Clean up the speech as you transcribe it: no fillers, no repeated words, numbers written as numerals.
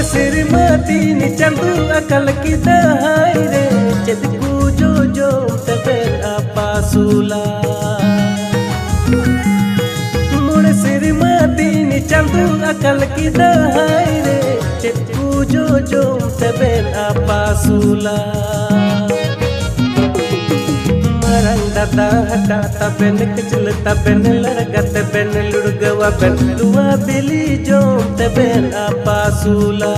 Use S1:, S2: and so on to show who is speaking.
S1: सिरमा तीन चंदू अकल की दहाई रे चद जो जो तबेर आपासूला मुड़ सिरमा तीन चंदू अकल की दहाई रे चद जो जो तबेर आपासूला दादा हटा तबेन किचल तबेन लड़गत बेन लुड़गवा बेन लुआ बिली जो तबेन आपासूला।